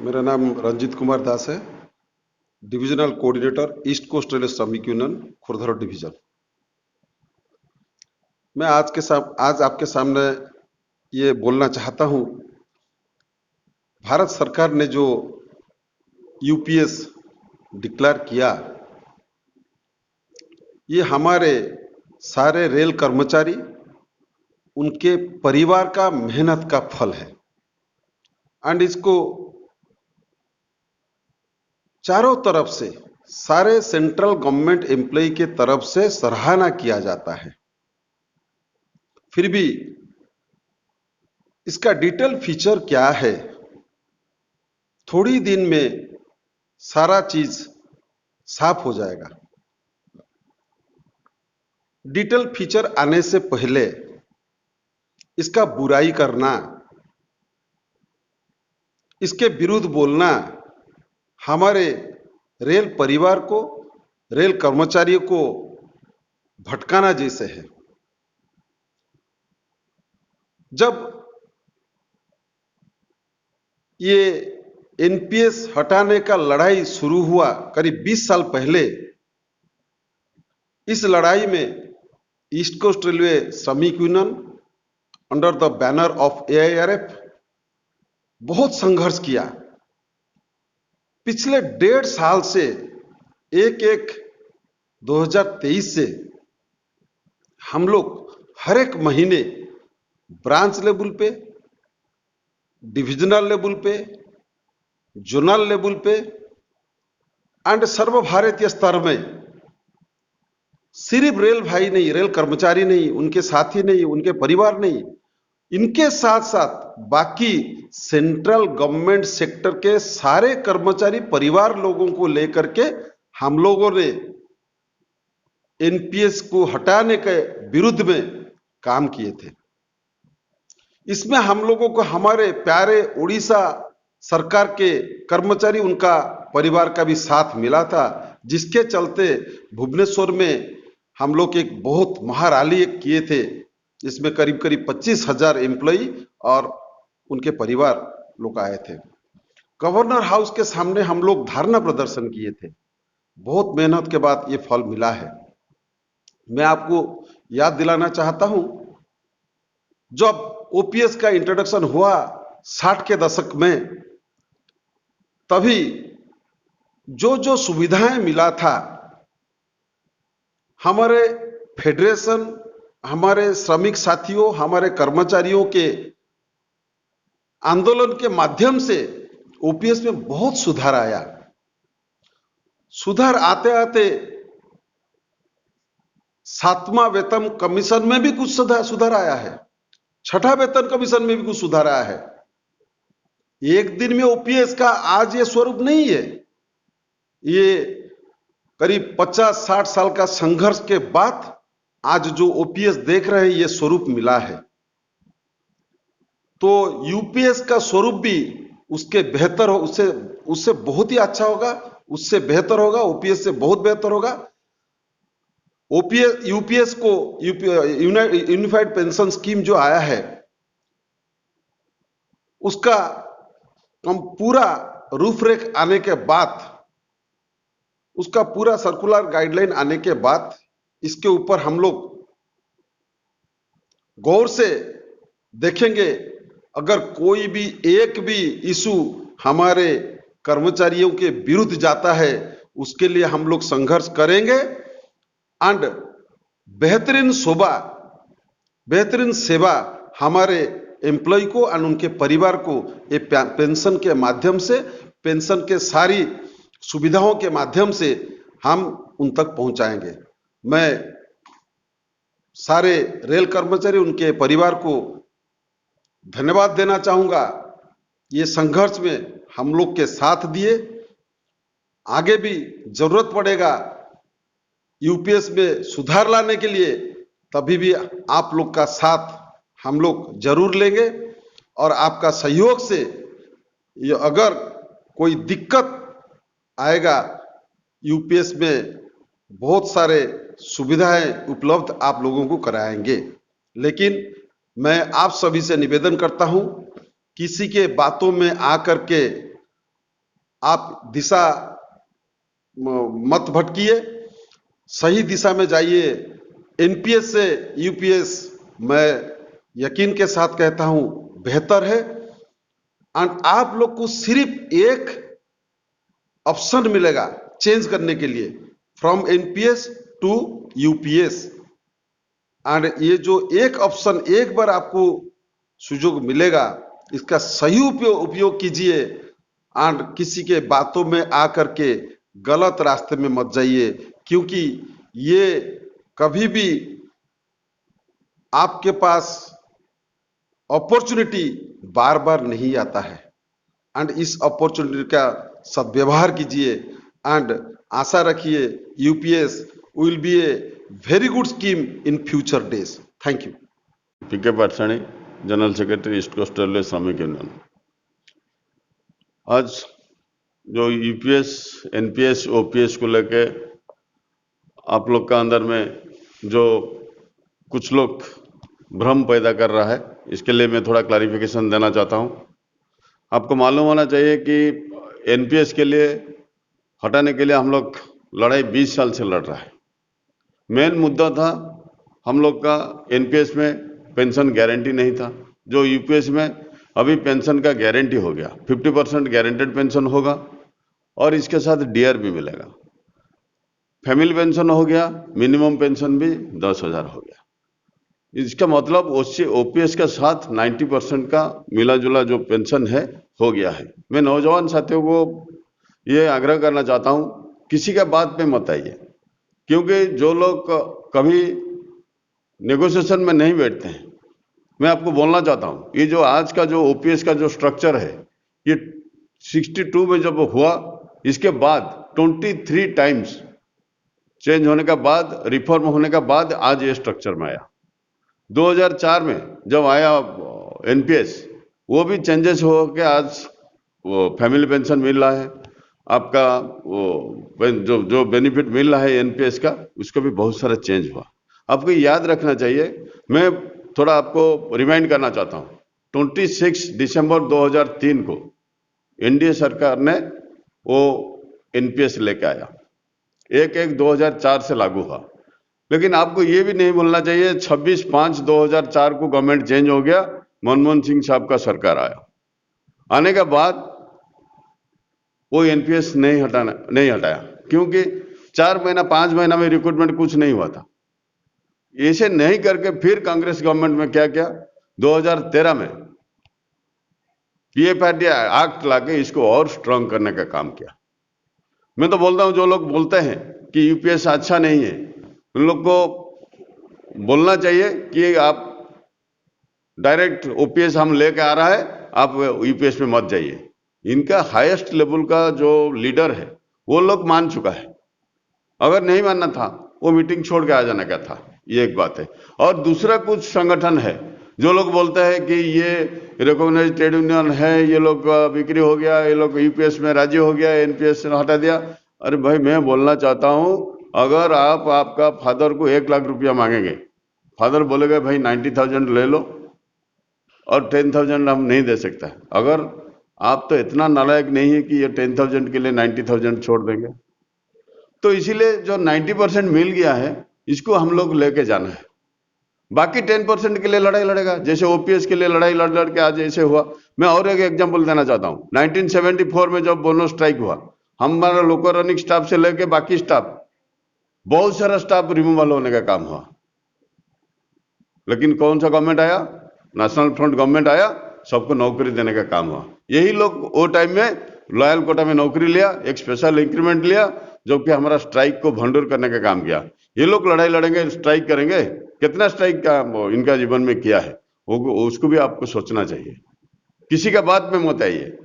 मेरा नाम रंजीत कुमार दास है, divisional coordinator east coast railway श्रमिक यूनियन खुर्दा रोड डिवीजन। मैं आज आपके सामने ये बोलना चाहता हूँ, भारत सरकार ने जो यूपीएस डिक्लेयर किया, ये हमारे सारे रेल कर्मचारी, उनके परिवार का मेहनत का फल है। एंड इसको चारों तरफ से, सारे सेंट्रल गवर्नमेंट एम्प्लॉय के तरफ से सराहना किया जाता है। फिर भी इसका डिटेल फीचर क्या है, थोड़ी दिन में सारा चीज साफ हो जाएगा। डिटेल फीचर आने से पहले इसका बुराई करना, इसके विरुद्ध बोलना हमारे रेल परिवार को, रेल कर्मचारियों को भटकाना जैसे है। जब ये एनपीएस हटाने का लड़ाई शुरू हुआ करीब 20 साल पहले, इस लड़ाई में ईस्ट कोस्ट रेलवे श्रमिक union under the banner of AIRF बहुत संघर्ष किया। पिछले 1.5 साल से 1/1/2023 से हम लोग हर एक महीने ब्रांच लेवल पे, डिविजनल लेवल पे, जोनल लेवल पे एंड सर्वभारतीय स्तर में सिर्फ रेल भाई नहीं, रेल कर्मचारी नहीं, उनके साथी नहीं, उनके परिवार नहीं, इनके साथ साथ बाकी सेंट्रल गवर्नमेंट सेक्टर के सारे कर्मचारी परिवार लोगों को लेकर के हम लोगों ने एनपीएस को हटाने के विरुद्ध में काम किए थे। इसमें हम लोगों को हमारे प्यारे उड़ीसा सरकार के कर्मचारी, उनका परिवार का भी साथ मिला था, जिसके चलते भुवनेश्वर में हम लोग एक बहुत महारैली किए थे, जिसमें करीब 25,000 एम्प्लॉई और उनके परिवार लोग आए थे। गवर्नर हाउस के सामने हम लोग धरना प्रदर्शन किए थे। बहुत मेहनत के बाद ये फल मिला है। मैं आपको याद दिलाना चाहता हूं, जब ओपीएस का इंट्रोडक्शन हुआ 60 के दशक में, तभी जो सुविधाएं मिला था, हमारे फेडरेशन, हमारे श्रमिक साथियों, हमारे कर्मचारियों के आंदोलन के माध्यम से ओपीएस में बहुत सुधार आया। सुधार आते आते 7वां वेतन कमीशन में भी कुछ सुधार आया है, 6ठा वेतन कमीशन में भी कुछ सुधार आया है। एक दिन में ओपीएस का आज ये स्वरूप नहीं है। ये करीब 50-60 साल का संघर्ष के बाद आज जो ओपीएस देख रहे हैं, ये स्वरूप मिला है। तो यूपीएस का स्वरूप भी उसके बेहतर हो, उससे बहुत ही अच्छा होगा, उससे बेहतर होगा, ओपीएस से बहुत बेहतर होगा। यूपीएस को यूनिफाइड पेंशन स्कीम जो आया है, उसका पूरा रूपरेख आने के बाद, उसका पूरा सर्कुलर गाइडलाइन आने के बाद, इसके ऊपर हम लोग गौर से देखेंगे। अगर कोई भी एक भी इशू हमारे कर्मचारियों के विरुद्ध जाता है, उसके लिए हम लोग संघर्ष करेंगे एंड बेहतरीन सेवा हमारे एम्प्लॉय को एंड उनके परिवार को ये पेंशन के माध्यम से, पेंशन के सारी सुविधाओं के माध्यम से हम उन तक पहुंचाएंगे। मैं सारे रेल कर्मचारी, उनके परिवार को धन्यवाद देना चाहूंगा। ये संघर्ष में हम लोग के साथ दिए, आगे भी जरूरत पड़ेगा यूपीएस में सुधार लाने के लिए, तभी भी आप लोग का साथ हम लोग जरूर लेंगे। और आपका सहयोग से ये अगर कोई दिक्कत आएगा, यूपीएस में बहुत सारे सुविधाएं उपलब्ध आप लोगों को कराएंगे। लेकिन मैं आप सभी से निवेदन करता हूं, किसी के बातों में आकर के आप दिशा मत भटकिए, सही दिशा में जाइए। एनपीएस से यूपीएस मैं यकीन के साथ कहता हूं बेहतर है। और आप लोग को सिर्फ एक ऑप्शन मिलेगा चेंज करने के लिए, फ्रॉम एनपीएस टू यूपीएस। और ये जो एक ऑप्शन एक बार आपको सुযোগ मिलेगा, इसका सही उपयोग कीजिए और किसी के बातों में आकर के गलत रास्ते में मत जाइए, क्योंकि ये कभी भी आपके पास अपॉर्चुनिटी बार बार नहीं आता है। एंड इस अपॉर्चुनिटी का सद्व्यवहार कीजिए एंड आशा रखिए UPS will be a very good scheme in future days. Thank you. PK Patsani, general secretary East coast railway श्रमिक यूनियन। आज जो यूपीएस, एनपीएस, ओपीएस को लेके आप लोग का अंदर में जो कुछ लोग भ्रम पैदा कर रहा है, इसके लिए मैं थोड़ा क्लैरिफिकेशन देना चाहता हूं। आपको मालूम होना चाहिए कि एनपीएस के लिए हटाने के लिए हम लोग लड़ाई 20 साल से लड़ रहा है। मेन मुद्दा था हम लोग का एनपीएस में पेंशन गारंटी नहीं था, जो यूपीएस में अभी पेंशन का गारंटी हो गया। 50% गारंटेड पेंशन होगा और इसके साथ डीआर भी मिलेगा। फैमिली पेंशन हो गया, मिनिमम पेंशन भी 10,000 हो गया। इसका मतलब ओपीएस के साथ 90% का मिला जुला जो पेंशन है हो गया है। मैं नौजवान साथियों को ये आग्रह करना चाहता हूं, किसी का बात पे मत आइए, क्योंकि जो लोग कभी नेगोशिएशन में नहीं बैठते हैं, मैं आपको बोलना चाहता हूं, ये जो आज का जो ओपीएस का जो स्ट्रक्चर है, ये 62 में जब हुआ, इसके बाद 23 टाइम्स चेंज होने का बाद, रिफॉर्म होने का बाद आज ये स्ट्रक्चर में आया। 2004 में जब आया एनपीएस, वो भी चेंजेस हो के आज वो फैमिली पेंशन मिल रहा है। आपका वो जो बेनिफिट मिल रहा है एनपीएस का, उसका भी बहुत सारा चेंज हुआ। आपको याद रखना चाहिए, मैं थोड़ा आपको रिमाइंड करना चाहता हूं। 26 दिसंबर 2003 को एनडीए सरकार ने वो एनपीएस लेके आया, 1/1/2004 से लागू हुआ। लेकिन आपको ये भी नहीं भूलना चाहिए 26/5/2004 को गवर्नमेंट चेंज हो गया, मनमोहन सिंह साहब का सरकार आया। आने के बाद वो एनपीएस नहीं हटाया, क्योंकि 4 महीना 5 महीना में रिक्रूटमेंट कुछ नहीं हुआ था। ऐसे नहीं करके फिर कांग्रेस गवर्नमेंट में क्या किया, 2013 में पीएफआरडी एक्ट लाके इसको और स्ट्रांग करने का काम किया। मैं तो बोलता हूं, जो लोग बोलते हैं कि यूपीएस अच्छा नहीं है, उन लोग को बोलना चाहिए कि आप डायरेक्ट ओपीएस हम लेके आ रहा है, आप यूपीएस में मत जाइए। इनका हाईएस्ट लेवल का जो लीडर है वो लोग मान चुका है। अगर नहीं मानना था वो मीटिंग छोड़ के आ जाने का था, ये एक बात है। और दूसरा कुछ संगठन है जो लोग बोलते हैं कि ये रिकॉग्नाइज्ड ट्रेड यूनियन है, ये लोग बिक्री हो गया, ये लोग यूपीएस में राजी हो गया, एनपीएस से हटा दिया। अरे भाई, मैं बोलना चाहता हूं, अगर आप आपका फादर को 1 लाख रुपया मांगेंगे, फादर बोलेगा भाई 90,000 ले लो और 10,000 हम नहीं दे सकता। अगर आप तो इतना नालायक नहीं है कि ये 10,000 के लिए 90,000 छोड़ देंगे। तो इसीलिए जो 90% मिल गया है, इसको हम लोग लेके जाना है। बाकी 10% के लिए लड़ाई लड़ेगा, जैसे ओपीएस के लिए लड़ाई लड़ के आज ऐसे हुआ। मैं और एक एग्जांपल देना चाहता हूं। 1974 में जब बोनो स्ट्राइक हुआ, हमारा लोको रनिंग स्टाफ से लेके बाकी स्टाफ, बहुत सारा स्टाफ रिमूवल होने का काम हुआ। लेकिन कौन सा गवर्नमेंट आया? नेशनल फ्रंट गवर्नमेंट आया, सबको नौकरी देने का काम हुआ। यही लोग वो टाइम में लॉयल कोटा में नौकरी लिया, एक स्पेशल इंक्रीमेंट लिया, जो कि हमारा स्ट्राइक को भंडूर करने का काम किया। ये लोग लड़ाई लड़ेंगे, स्ट्राइक करेंगे, कितना स्ट्राइक का इनका जीवन में किया है, उसको भी आपको सोचना चाहिए। किसी का बात में मत आइए।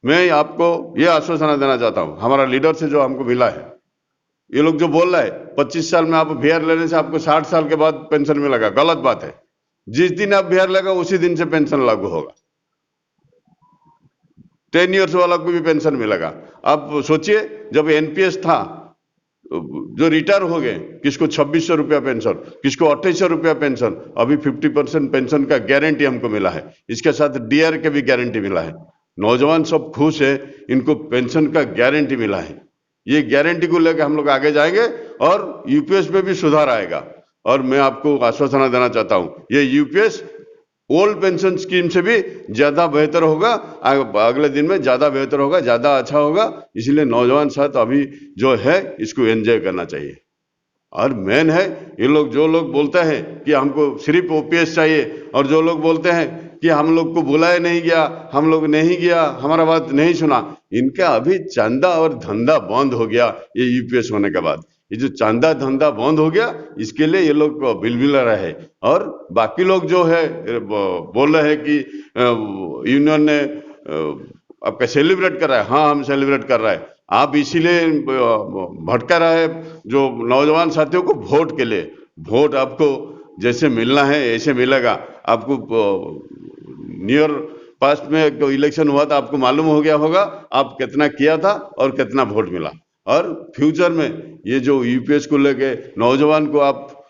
मैं आपको ये आश्वासन देना चाहता हूं, हमारा लीडर से जो हमको मिला है, ये लोग जो बोल रहा है 25 साल में आप वीआर लेने से आपको 60 साल के बाद पेंशन मिलेगा, गलत बात है। जिस दिन आप वीआर लेगा उसी दिन से पेंशन लागू होगा। 10 इयर्स वाला को भी पेंशन मिलेगा। आप सोचिए, जब एनपीएस था, जो रिटायर हो गए, किसको 2600 रुपया पेंशन, किसको 2800 रुपया पेंशन। अभी 50% पेंशन का गारंटी हमको मिला है, इसके साथ डीआर के भी गारंटी मिला है। नौजवान सब खुश है, इनको पेंशन का गारंटी मिला है। ये गारंटी को लेकर हम लोग आगे जाएंगे और यूपीएस में भी सुधार आएगा। और मैं आपको आश्वासन देना चाहता हूं, ये यूपीएस ओल्ड पेंशन स्कीम से भी ज्यादा बेहतर होगा, अगले दिन में ज्यादा बेहतर होगा, ज्यादा अच्छा होगा। इसलिए नौजवान साथ अभी जो है इसको एंजॉय करना चाहिए। और मेन है, ये लोग जो लोग बोलते हैं कि हमको सिर्फ ओपीएस चाहिए, और जो लोग बोलते हैं कि हम लोग को बुलाया नहीं गया, हम लोग नहीं गया, हमारा बात नहीं सुना, इनका अभी चंदा और धंधा बंद हो गया। ये यूपीएस होने के बाद ये जो चंदा धंधा बंद हो गया, इसके लिए ये लोग बिलबिला रहे। और बाकी लोग जो है बोल रहे हैं कि यूनियन ने आपका सेलिब्रेट कर रहा है। हाँ, हम सेलिब्रेट कर रहा है। आप इसीलिए भटका रहा है जो नौजवान साथियों को वोट के लिए। वोट आपको जैसे मिलना है ऐसे मिलेगा। आपको नियर पास्ट में इलेक्शन हुआ था, आपको मालूम हो गया होगा आप कितना किया था और कितना वोट मिला। और फ्यूचर में ये जो यूपीएस को लेके नौजवान को आप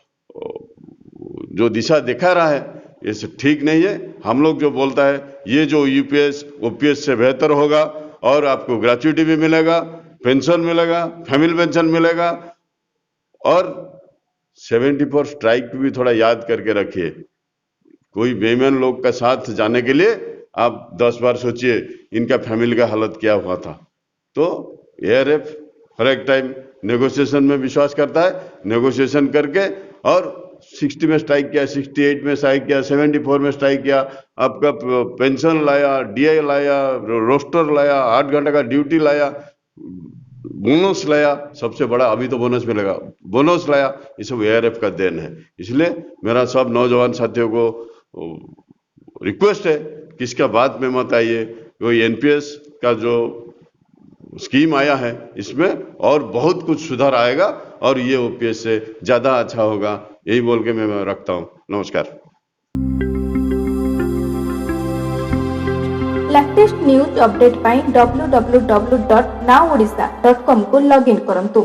जो दिशा दिखा रहा है, ये सब ठीक नहीं है। हम लोग जो बोलता है ये जो यूपीएस ओपीएस से बेहतर होगा, और आपको ग्रेच्युटी भी मिलेगा, पेंशन मिलेगा, फैमिली पेंशन मिलेगा। और 74 स्ट्राइक भी थोड़ा याद करके रखिए। कोई बेईमान लोग का साथ जाने के लिए आप 10 बार सोचिए इनका फैमिली का हालत क्या हुआ था। तो एआरएफ हर एक टाइम नेगोशिएशन में विश्वास करता है। नेगोशिएशन करके और 60 में स्ट्राइक किया, 68 में स्ट्राइक किया, 74 में स्ट्राइक किया, आपका पेंशन लाया, डीआई लाया, रोस्टर लाया, 8 घंटे का ड्यूटी लाया, बोनस लाया, सबसे बड़ा अभी तो बोनस मिलेगा, बोनस लाया। ये सब एआरएफ का देन है। इसलिए मेरा सब नौजवान साथियों को रिक्वेस्ट है कि इसका बाद में मत आइए। कोई एनपीएस का जो स्कीम आया है इसमें और बहुत कुछ सुधार आएगा, और ये ओपीएस से ज्यादा अच्छा होगा। यही बोल के मैं रखता हूँ। नमस्कार। लेटेस्ट न्यूज अपडेट पाई www.nowodisha.com को लॉगिन करंतु।